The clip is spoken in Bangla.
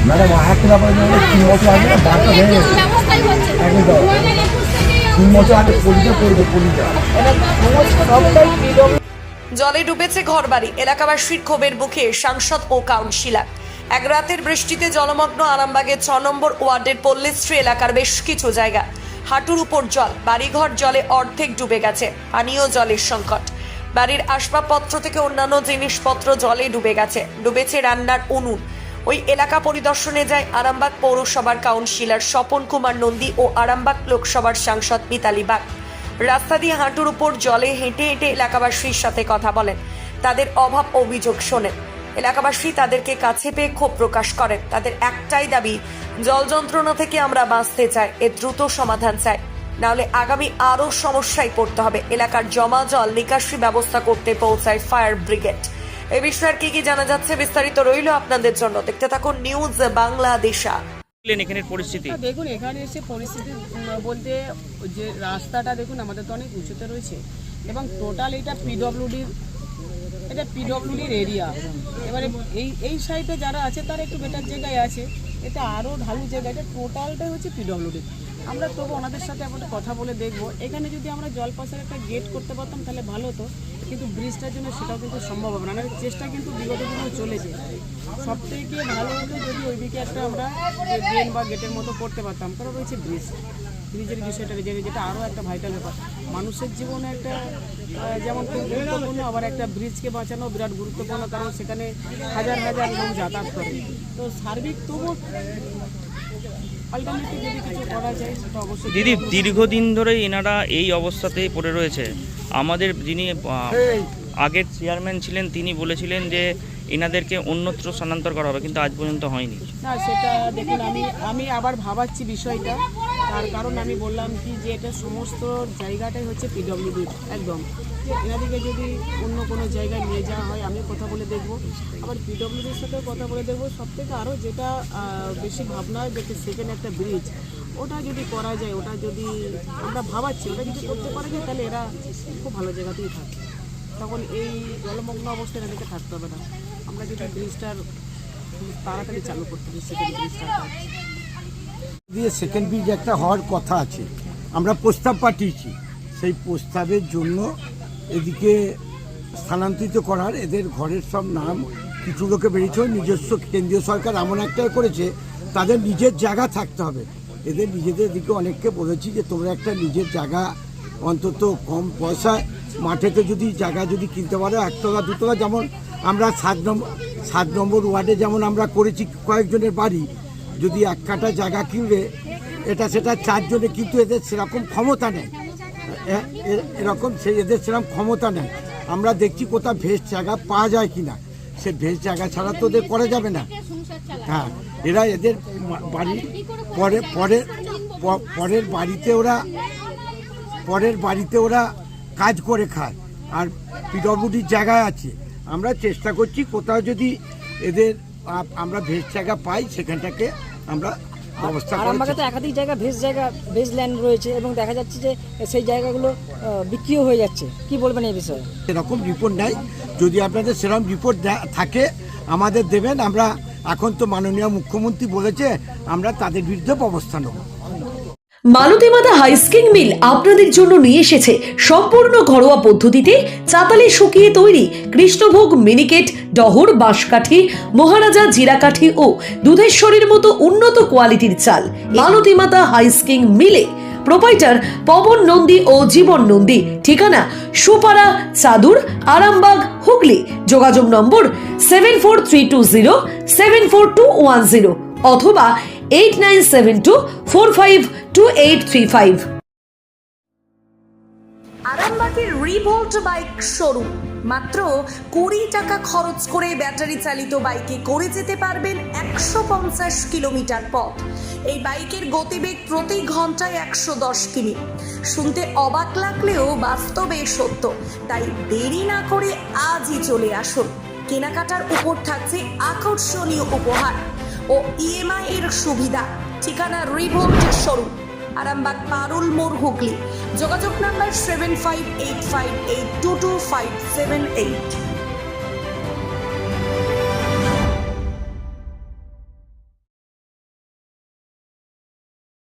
ম্যাডাম একটা ব্যাপার 3 বছর আগে বাচ্চা হয়ে গেছে, একদম 3 বছর আগে পলিটা করবে পলিটা। জলে ডুবেছে ঘরবাড়ি, এলাকাবাসীর ক্ষোভের মুখে সাংসদ ও কাউন্সিলর। এক রাতের বৃষ্টিতে জলমগ্ন আরামবাগের 6 নম্বর ওয়ার্ডের পল্লীশ্রী এলাকার বেশ কিছু জায়গা, হাঁটুর উপর জল, বাড়িঘর জলে অর্ধেক ডুবে গেছে, পানীয় জলের সংকট। বাড়ির আসবাবপত্র থেকে অন্যান্য জিনিসপত্র জলে ডুবে গেছে, ডুবেছে রান্নার উনুন। ওই এলাকা পরিদর্শনে যায় আরামবাগ পৌরসভার কাউন্সিলর স্বপন কুমার নন্দী ও আরামবাগ লোকসভার সাংসদ মিতালি বাগ। রাস্তা দিয়ে হাঁটুর উপর জলে হেঁটে হেঁটে এলাকাবাসীর সাথে কথা বলেন, তাদের অভাব অভিযোগ শোনেন। এলাকাবাসী তাদেরকে কাছে পেয়ে ক্ষোভ প্রকাশ করেন। তাদের একটাই দাবি, জল যন্ত্রণা থেকে আমরা বাঁচতে চাই, এর দ্রুত সমাধান চাই, নাহলে আগামী আরও সমস্যায় পড়তে হবে। এলাকার জমা জল নিকাশি ব্যবস্থা করতে পৌঁছায় ফায়ার ব্রিগেড। এ বিষয়ে কি জানা যাচ্ছে বিস্তারিত রইল আপনাদের জন্য, দেখতে থাকুন নিউজ বাংলাদেশা। এখানের পরিস্থিতি দেখুন, এখানে এসে পরিস্থিতি বলতে যে রাস্তাটা দেখুন আমাদের তো অনেক উঁচুতে রয়েছে এবং টোটাল এটা পিডব্লিউডির এরিয়া। এবারে এই সাইডে যারা আছে তারা একটু বেটার জায়গায় আছে, এটা আরও ঢালু জায়গা, এটা টোটালটাই হচ্ছে পিডব্লিউডি। আমরা তবু ওনাদের সাথে এখন কথা বলে দেখবো, এখানে যদি আমরা জল পাশের একটা গেট করতে পারতাম তাহলে ভালো হতো, কিন্তু ব্রিজটার জন্য সেটাও কিন্তু সম্ভব হবে না। চেষ্টা কিন্তু বিগত দিনেও চলেছে। সবথেকে ভালো হতো যদি ওইদিকে একটা আমরা ড্রেন বা গেটের মতো করতে পারতাম, কারণ রয়েছে ব্রিজের বিষয়টা যেটা আরও একটা ভাইটাল ব্যাপার। মানুষের জীবনে একটা যেমন খুব গুরুত্বপূর্ণ, আবার একটা ব্রিজকে বাঁচানো বিরাট গুরুত্বপূর্ণ, কারণ সেখানে হাজার হাজার লোক যাতায়াত করে। তো সার্বিক তবু অল্টারনেটিভ যদি কিছু করা যায় সেটা অবশ্যই। দিদি, দীর্ঘদিন ধরে এনারা এই অবস্থাতেই পড়ে রয়েছে। আমাদের যিনি আগের চেয়ারম্যান ছিলেন তিনি বলেছিলেন যে এনাদেরকে অন্যত্র স্থানান্তর করা হবে, কিন্তু আজ পর্যন্ত হয়নি। না, সেটা দেখুন আমি আবার ভাবাচ্ছি বিষয়টা, তার কারণ আমি বললাম কি যে এটা সমস্ত জায়গাটাই হচ্ছে পিডব্লিউডি একদম। এনাদিকে যদি অন্য কোনো জায়গায় নিয়ে যাওয়া হয় আমি কথা বলে দেখব, আবার পিডব্লিউডির সাথেও কথা বলে দেখব। সবথেকে আরও যেটা বেশি ভাবনা হয় যে সেকেন্ড একটা ব্রিজ, ওটা যদি করা যায়, ওটা যদি আমরা ভাবাচ্ছি ওটা যদি করতে পারা যায় তাহলে এরা খুব ভালো জায়গাতেই থাকে। তখন এই জলমগ্ন অবস্থায় এদেরকে থাকতে হবে না। আমরা যদি ব্রিজটার তাড়াতাড়ি চালু করতে পারি, সেকেন্ড ব্রিজটার দিয়ে সেকেন্ড ব্রিজ একটা হওয়ার কথা আছে, আমরা প্রস্তাব পাঠিয়েছি। সেই প্রস্তাবের জন্য এদিকে স্থানান্তরিত করার এদের ঘরের সব নাম কিছু লোকে বেরিয়েছে। নিজস্ব কেন্দ্রীয় সরকার এমন একটাই করেছে, তাদের নিজের জায়গা থাকতে হবে। এদের নিজেদের দিকে অনেককে বলেছি যে তোমরা একটা নিজের জায়গা অন্তত কম পয়সায় মাঠেতে যদি জায়গা যদি কিনতে পারো, 1 তলা 2 তলা, যেমন আমরা 7 নম্বর ওয়ার্ডে যেমন আমরা করেছি কয়েকজনের বাড়ি, যদি 1 কাঠা জায়গা কিনবে এটা সেটা 4 জনে, কিন্তু এদের সেরকম ক্ষমতা নেই। এদের সেরকম ক্ষমতা নেই। আমরা দেখছি কোথাও ভেস জায়গা পাওয়া যায় কিনা, সে ভেস জায়গা ছাড়া তো ওদের করা যাবে না। হ্যাঁ, এরা এদের বাড়ি পরের বাড়িতে ওরা কাজ করে খায়, আর পিডব্লিউডির জায়গায় আছে। আমরা চেষ্টা করছি কোথাও যদি এদের আমরা ভেস জায়গা পাই সেখানটাকে আমরা ব্যবস্থা করি। আরামবাগে তো একাধিক জায়গা ভেজ ল্যান্ড রয়েছে এবং দেখা যাচ্ছে যে সেই জায়গাগুলো বিক্রিও হয়ে যাচ্ছে, কি বলবেন এই বিষয়ে? সেরকম রিপোর্ট নাই, যদি আপনাদের সেরকম রিপোর্ট থাকে আমাদের দেবেন। আমরা এখন তো মাননীয় মুখ্যমন্ত্রী বলেছে, আমরা তাদের বিরুদ্ধে ব্যবস্থা নেব। মালতী মাতা হাইস্কিং মিল আপনাদের জন্য নিয়ে এসেছে সম্পূর্ণ ঘরোয়া পদ্ধতিতে চাতালে শুকিয়ে তৈরি কৃষ্ণভোগ মিনিকেট, ডহর, বাঁশকাঠি, মহারাজা জিরাকাঠি ও দুধেশ্বরীর মতো উন্নত কোয়ালিটির চাল। মালতী মাতা হাইস্কিং মিলে প্রোপাইটার পবন নন্দী ও জীবন নন্দী। ঠিকানা সুপারা, চাদুর, আরামবাগ, হুগলি। যোগাযোগ নম্বর 7432074210 অথবা 8972452835। আরামবাগের রিভোল্ট বাইক শোরুম, মাত্র 20 টাকা খরচ করে ব্যাটারি চালিত বাইকে করে যেতে পারবেন 150 কিলোমিটার পথ। এই বাইকের গতিবেগ প্রতি ঘন্টায় 110 কিমি। শুনতে অবাক লাগলেও বাস্তবে সত্য, তাই দেরি না করে আজই চলে আসুন। কেনাকাটার উপর থাকছে আকর্ষণীয় উপহার ও ইএমআই এর সুবিধা। ঠিকানা রিভোল্ট শোরুম, আরামবাগ, পারুল মোড়, হুগলি। যোগাযোগ নাম্বার 7585822578।